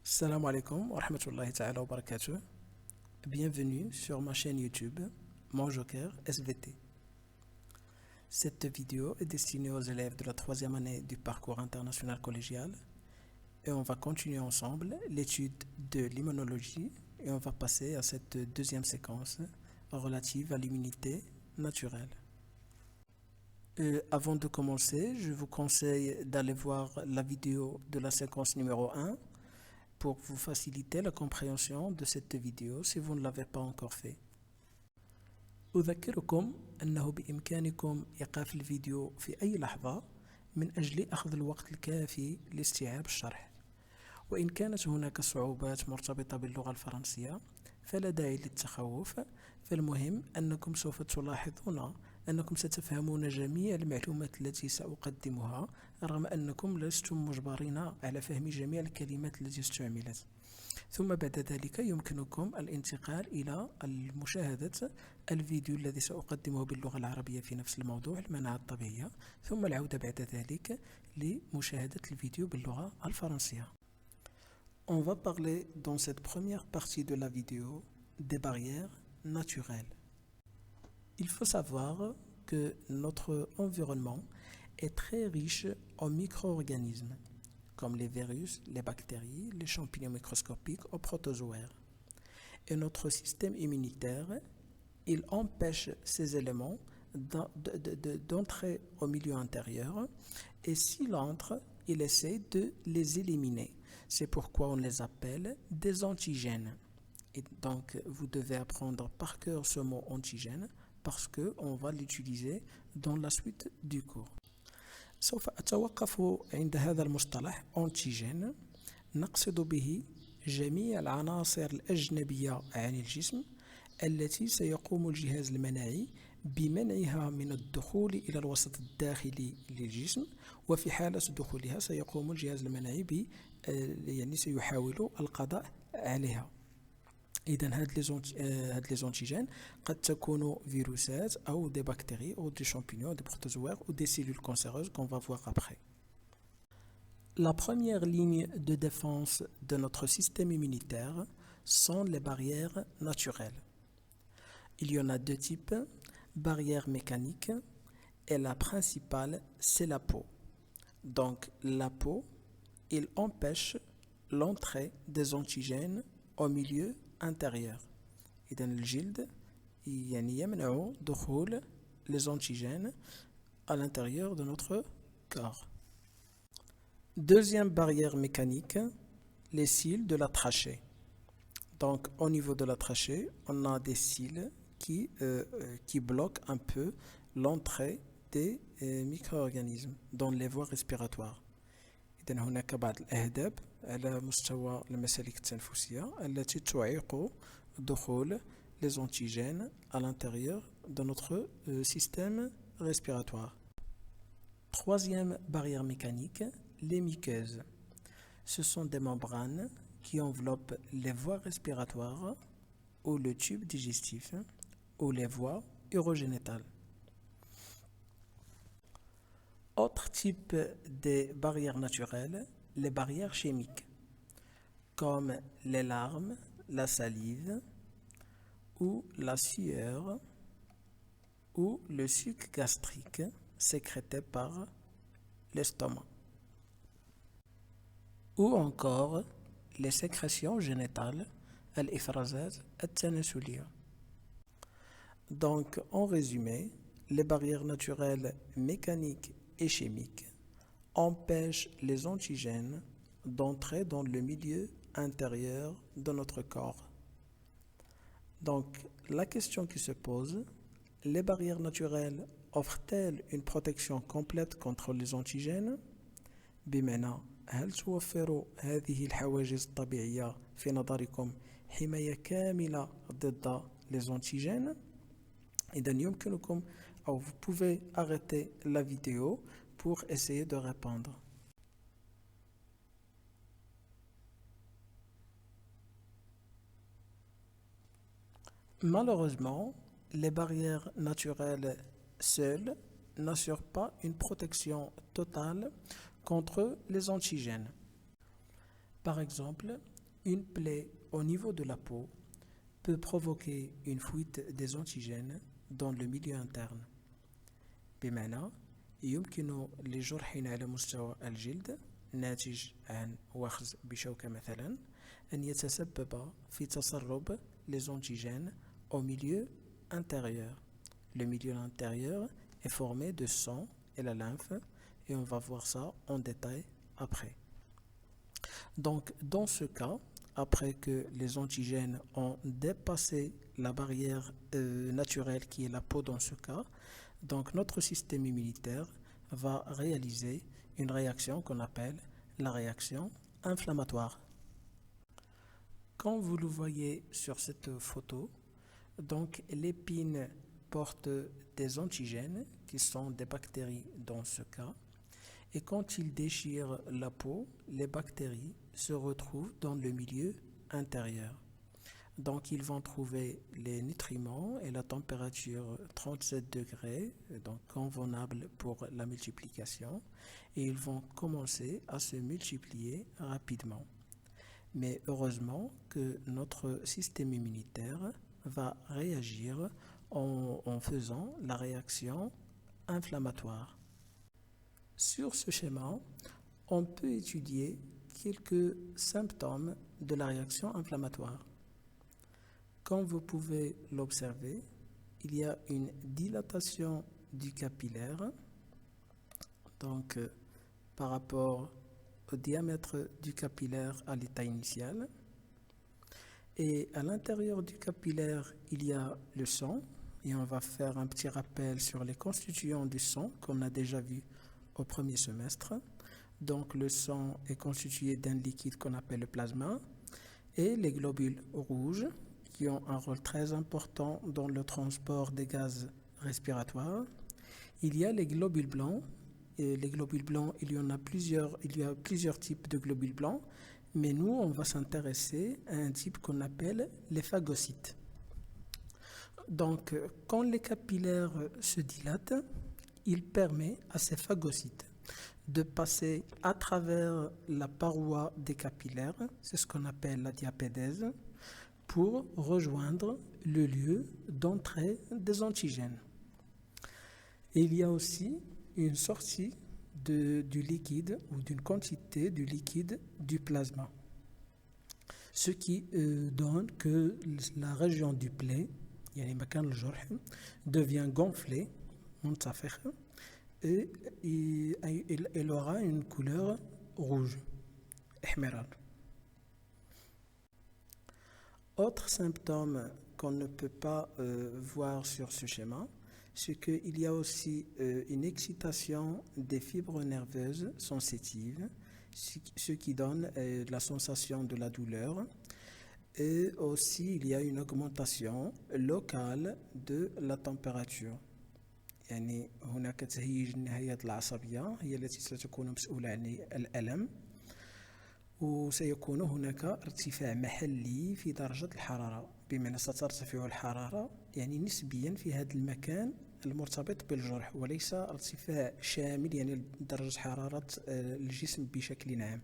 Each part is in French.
Salam alaikum wa rahmatullahi ta'ala wa barakatuh. Bienvenue sur ma chaîne YouTube, Mon Joker SVT. Cette vidéo est destinée aux élèves de la troisième année du parcours international collégial et on va continuer ensemble l'étude de l'immunologie et on va passer à cette deuxième séquence relative à l'immunité naturelle. Avant de commencer, je vous conseille d'aller voir la vidéo de la séquence numéro 1 pour vous faciliter la compréhension de cette vidéo si vous ne l'avez pas encore fait. أذكركم أنه بإمكانكم إيقاف الفيديو في أي لحظة من أجل أخذ الوقت الكافي لاستيعاب الشرح. وإن كانت هناك صعوبات مرتبطة باللغة الفرنسية فلا داعي للتخوف، فالمهم أنكم سوف تلاحظون أنكم ستفهمون جميع المعلومات التي سأقدمها رغم أنكم لستم مجبرين على فهم جميع الكلمات التي استعملت. ثم بعد ذلك يمكنكم الانتقال إلى مشاهدة الفيديو الذي سأقدمه باللغة العربية في نفس الموضوع المناعة الطبيعية، ثم العودة بعد ذلك لمشاهدة الفيديو باللغة الفرنسية. On va parler dans cette première partie de la vidéo des barrières naturelles. Il faut savoir que notre environnement est très riche en micro-organismes, comme les virus, les bactéries, les champignons microscopiques ou protozoaires. Et notre système immunitaire, il empêche ces éléments d'entrer au milieu intérieur, et s'il entre, il essaie de les éliminer. C'est pourquoi on les appelle des antigènes. Et donc, vous devez apprendre par cœur ce mot antigène parce qu'on va l'utiliser dans la suite du cours. سوف أتوقف عند هذا المصطلح antigène. نقصد به جميع العناصر الأجنبية عن الجسم التي سيقوم الجهاز المناعي بمنعها من الدخول إلى الوسط الداخلي للجسم، وفي حالة دخولها سيقوم الجهاز المناعي سيحاول القضاء عليها. إذن هاد لي زونتيجين قد تكون فيروسات أو des bactéries ou des champignons, des protozoaires ou des cellules cancéreuses qu'on va voir après. La première ligne de défense de notre système immunitaire sont les barrières naturelles. Il y en a deux types, barrières mécaniques et la principale c'est la peau. Donc la peau, il empêche l'entrée des antigènes au milieu intérieur. إذا الجلد يمنع دخول les antigènes à l'intérieur de notre corps. Deuxième barrière mécanique, les cils de la trachée. Donc au niveau de la trachée, on a des cils qui bloquent un peu l'entrée des micro-organismes dans les voies respiratoires. إذن هناك بعض الأهداب على مستوى المسالك التنفسية التي تعيق دخول les antigènes à l'intérieur de notre système respiratoire. Troisième barrière mécanique, les muqueuses. Ce sont des membranes qui enveloppent les voies respiratoires ou le tube digestif ou les voies urogénitales. Autre type de barrières naturelles, les barrières chimiques, comme les larmes, la salive, ou la sueur, ou le suc gastrique sécrété par l'estomac, ou encore les sécrétions génitales, الإفرازات التناسلية. Donc, en résumé, les barrières naturelles mécaniques et chimiques empêchent les antigènes d'entrer dans le milieu intérieur de notre corps. Donc, la question qui se pose, les barrières naturelles offrent-elles une protection complète contre les antigènes؟ بمعنى هل توفر هذه الحواجز الطبيعية في نظركم حماية كاملة ضد les antigènes؟ إذن يمكنكم أو vous pouvez arrêter la vidéo pour essayer de répondre. Malheureusement, les barrières naturelles seules n'assurent pas une protection totale contre les antigènes. Par exemple, Une plaie au niveau de la peau peut provoquer une fuite des antigènes dans le milieu interne. بمعنى يمكن لجرح على مستوى الجلد ناتج عن وخز بشوكة مثلا أن يتسبب في تسرب les antigènes au milieu intérieur. Le milieu intérieur est formé de sang et la lymphe et on va voir ça en détail après. Donc dans ce cas, après que les antigènes ont dépassé la barrière naturelle qui est la peau dans ce cas, donc notre système immunitaire va réaliser une réaction qu'on appelle la réaction inflammatoire. Comme vous le voyez sur cette photo, donc l'épine porte des antigènes qui sont des bactéries dans ce cas. Et quand ils déchirent la peau, les bactéries se retrouvent dans le milieu intérieur. Donc ils vont trouver les nutriments et la température 37 degrés, donc convenable pour la multiplication, et ils vont commencer à se multiplier rapidement. Mais heureusement que notre système immunitaire va réagir en faisant la réaction inflammatoire. Sur ce schéma, on peut étudier quelques symptômes de la réaction inflammatoire. Comme vous pouvez l'observer, il y a une dilatation du capillaire, donc par rapport au diamètre du capillaire à l'état initial. Et à l'intérieur du capillaire, il y a le sang, et on va faire un petit rappel sur les constituants du sang qu'on a déjà vu au premier semestre. Donc le sang est constitué d'un liquide qu'on appelle le plasma et les globules rouges qui ont un rôle très important dans le transport des gaz respiratoires. Il y a les globules blancs. Et les globules blancs, il y a plusieurs types de globules blancs, mais nous, on va s'intéresser à un type qu'on appelle les phagocytes. Donc, quand les capillaires se dilatent, il permet à ces phagocytes de passer à travers la paroi des capillaires, c'est ce qu'on appelle la diapédèse, pour rejoindre le lieu d'entrée des antigènes. Et il y a aussi une sortie du liquide ou d'une quantité du liquide du plasma. Ce qui donne que la région du plaie, devient gonflée, et elle aura une couleur rouge. Autre symptôme qu'on ne peut pas voir sur ce schéma, c'est qu'il y a aussi une excitation des fibres nerveuses sensitives, ce qui donne la sensation de la douleur. Et aussi, il y a une augmentation locale de la température. يعني هناك تهيج النهايات العصبية هي التي ستكون مسؤولة عن الألم، وسيكون هناك ارتفاع محلي في درجة الحرارة، بمعنى سترتفع الحرارة يعني نسبيا في هذا المكان المرتبط بالجرح، وليس ارتفاع شامل يعني درجة حرارة الجسم بشكل عام.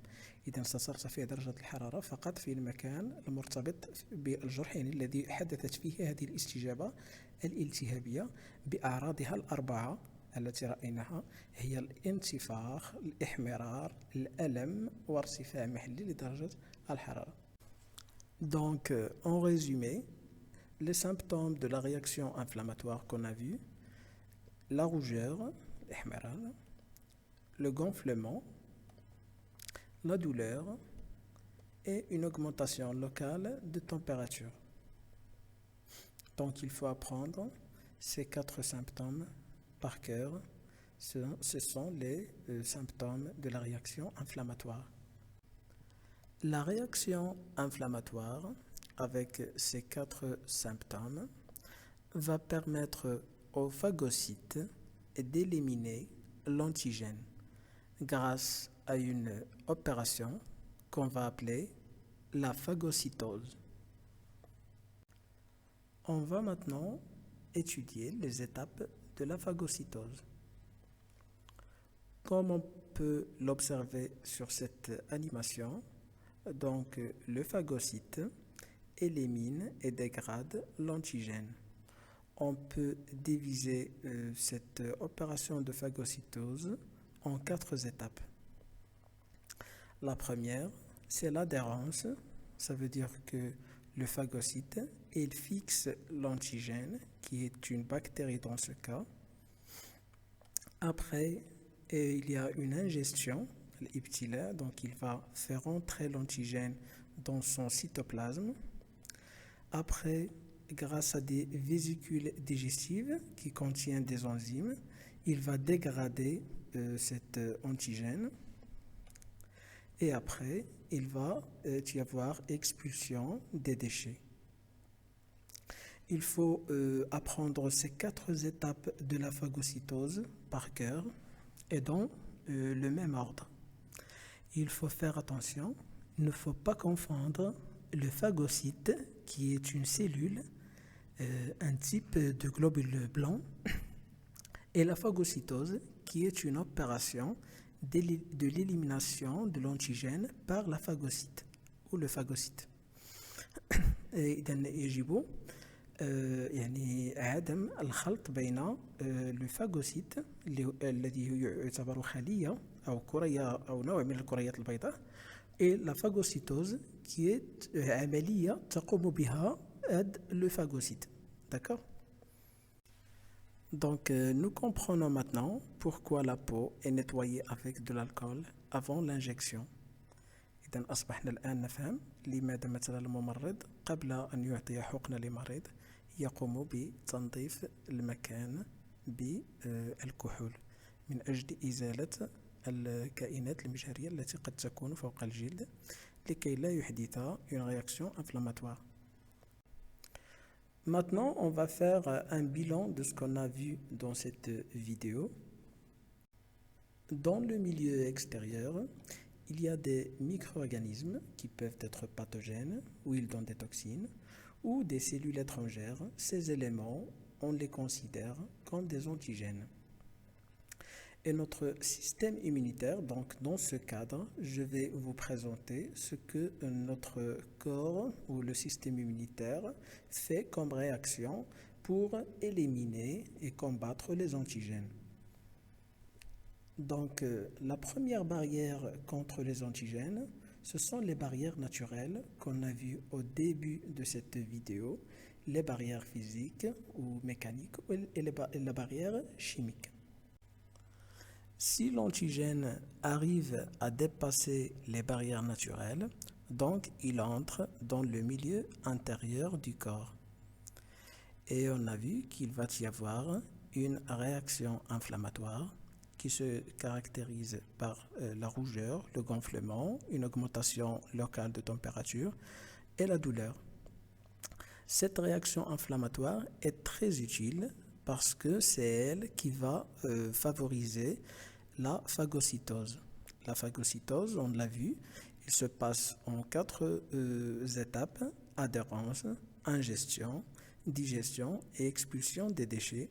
إذا سترتفع درجة الحرارة فقط في المكان المرتبط بالجرح، يعني الذي حدثت فيه هذه الاستجابة الالتهابية بأعراضها الأربعة التي رأيناها، هي الانتفاخ، الإحمرار، الألم وارتفاع محلي لدرجة الحرارة. Donc, en résumé, les symptômes de la réaction inflammatoire qu'on a vu, la rougeur, l'ihmarar, le gonflement, la douleur et une augmentation locale de température. Donc il faut apprendre ces 4 symptômes par cœur. Ce sont les symptômes de la réaction inflammatoire. La réaction inflammatoire, avec ces 4 symptômes, va permettre aux phagocytes d'éliminer l'antigène grâce à une opération qu'on va appeler la phagocytose. On va maintenant étudier les étapes de la phagocytose. Comme on peut l'observer sur cette animation, donc le phagocyte élimine et dégrade l'antigène. On peut diviser cette opération de phagocytose en 4 étapes. La première, c'est l'adhérence. Ça veut dire que le phagocyte, il fixe l'antigène, qui est une bactérie dans ce cas. Après, il y a une ingestion, l'épithèle, donc il va faire entrer l'antigène dans son cytoplasme. Après, grâce à des vésicules digestives qui contiennent des enzymes, il va dégrader cet antigène. Et après, il va y avoir expulsion des déchets. Il faut apprendre ces 4 étapes de la phagocytose par cœur et dans le même ordre. Il faut faire attention, il ne faut pas confondre le phagocyte, qui est une cellule, un type de globule blanc, et la phagocytose, qui est une opération de l'élimination de l'antigène par la phagocyte ou le phagocyte. إذا يجب يعني عدم الخلط بين الفاغوسيت الذي يعتبر خلية أو كرية أو نوع من الكريات البيضاء et la phagocytose qui est عملية تقوم بها le phagocyte. D'accord? Donc, nous comprenons maintenant pourquoi la peau est nettoyée avec de l'alcool avant l'injection. إذن أصبحنا الآن نفهم لماذا مثلا الممرض قبل أن يعطي حقنة لمريض يقوم بتنظيف المكان بالكحول من أجل إزالة الكائنات المجهرية التي قد تكون فوق الجلد لكي لا يحدث une réaction inflammatoire. Maintenant, on va faire un bilan de ce qu'on a vu dans cette vidéo. Dans le milieu extérieur, il y a des micro-organismes qui peuvent être pathogènes ou ils donnent des toxines ou des cellules étrangères. Ces éléments, on les considère comme des antigènes. Et notre système immunitaire, donc dans ce cadre, je vais vous présenter ce que notre corps ou le système immunitaire fait comme réaction pour éliminer et combattre les antigènes. Donc, la première barrière contre les antigènes, ce sont les barrières naturelles qu'on a vues au début de cette vidéo, les barrières physiques ou mécaniques et la barrière chimique. Si l'antigène arrive à dépasser les barrières naturelles, donc il entre dans le milieu intérieur du corps. Et on a vu qu'il va y avoir une réaction inflammatoire qui se caractérise par la rougeur, le gonflement, une augmentation locale de température et la douleur. Cette réaction inflammatoire est très utile parce que c'est elle qui va favoriser la phagocytose. La phagocytose, on l'a vu, il se passe en 4 étapes: adhérence, ingestion, digestion et expulsion des déchets.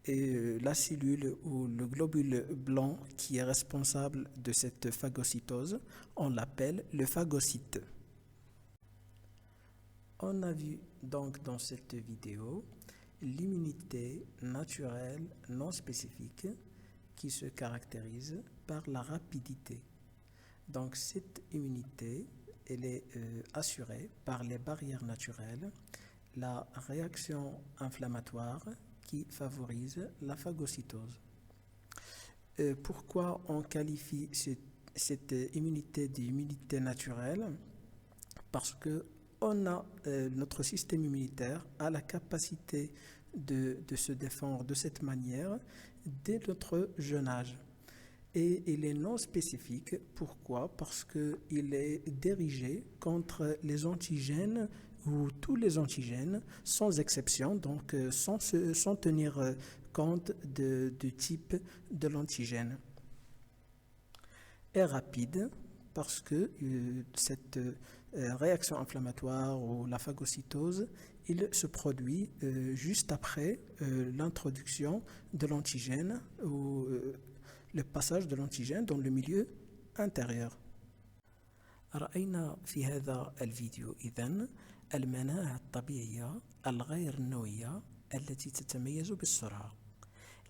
Et la cellule ou le globule blanc qui est responsable de cette phagocytose, on l'appelle le phagocyte. On a vu donc dans cette vidéo l'immunité naturelle non spécifique qui se caractérise par la rapidité. Donc cette immunité, elle est assurée par les barrières naturelles, la réaction inflammatoire qui favorise la phagocytose. Pourquoi on qualifie cette immunité d'immunité naturelle? Parce que notre système immunitaire a la capacité de se défendre de cette manière dès notre jeune âge. Et il est non spécifique. Pourquoi? Parce qu'il est dirigé contre les antigènes ou tous les antigènes, sans exception, donc sans tenir compte du type de l'antigène. Est rapide parce que cette réaction inflammatoire ou la phagocytose, il se produit juste après l'introduction de l'antigène ou le passage de l'antigène dans le milieu intérieur. رأينا في هذا الفيديو إذن المناعة الطبيعية الغير نوية التي تتميز بالسرعة.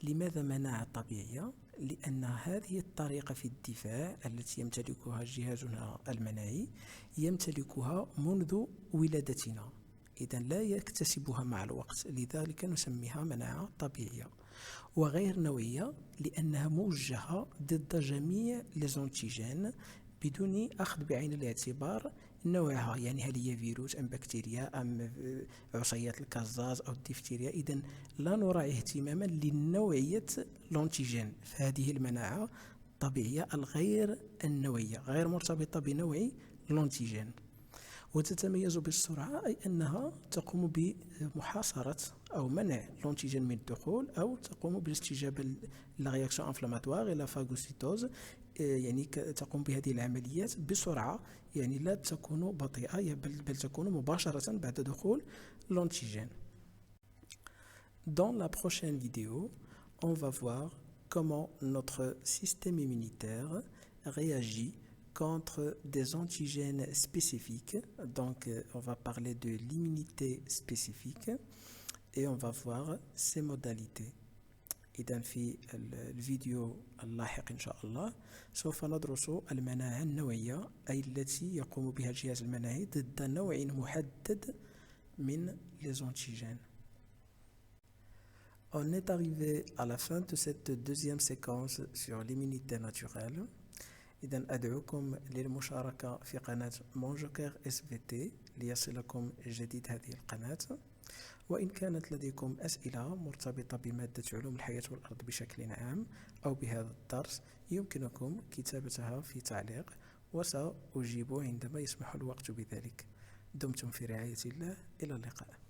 لماذا مناعة طبيعية؟ لأن هذه الطريقة في الدفاع التي يمتلكها جهازنا المناعي يمتلكها منذ ولادتنا، إذن لا يكتسبها مع الوقت، لذلك نسميها مناعة طبيعية. وغير نوية لأنها موجهة ضد جميع ليزونتيجين بدون أخذ بعين الاعتبار نوعها، يعني هل هي فيروس أم بكتيريا أم عصيات الكازاز أو الدفتيريا. إذن لا نراعي اهتماما لنوعية لونتيجين، فهذه المناعة الطبيعية الغير النووية غير مرتبطة بنوع لونتيجين. وتتميز بالسرعة، أي أنها تقوم بمحاصرة أو منع لونتيجين من الدخول، أو تقوم بالاستجابة لرياكسيون انفلاماتوار إلى فاغوسيتوز، يعني تقوم بهذه العمليات بسرعة، يعني لا تكون بطيئة بل تكون مباشرة بعد دخول l'antigène. Dans la prochaine vidéo, on va voir comment notre système immunitaire réagit contre des antigènes spécifiques. Donc, on va parler de l'immunité spécifique et on va voir ses modalités. إذن في الفيديو اللاحق إن شاء الله سوف ندرس المناعة النووية، أي التي يقوم بها الجهاز المناعي ضد نوع محدد من les antigènes. On est arrivé à la fin de cette deuxième séquence sur l'immunité naturelle. إذن أدعوكم للمشاركة في قناة مونجوكير SVT ليصلكم جديد هذه القناة. وإن كانت لديكم أسئلة مرتبطة بمادة علوم الحياة والأرض بشكل عام أو بهذا الدرس، يمكنكم كتابتها في تعليق وسأجيب عندما يسمح الوقت بذلك. دمتم في رعاية الله، إلى اللقاء.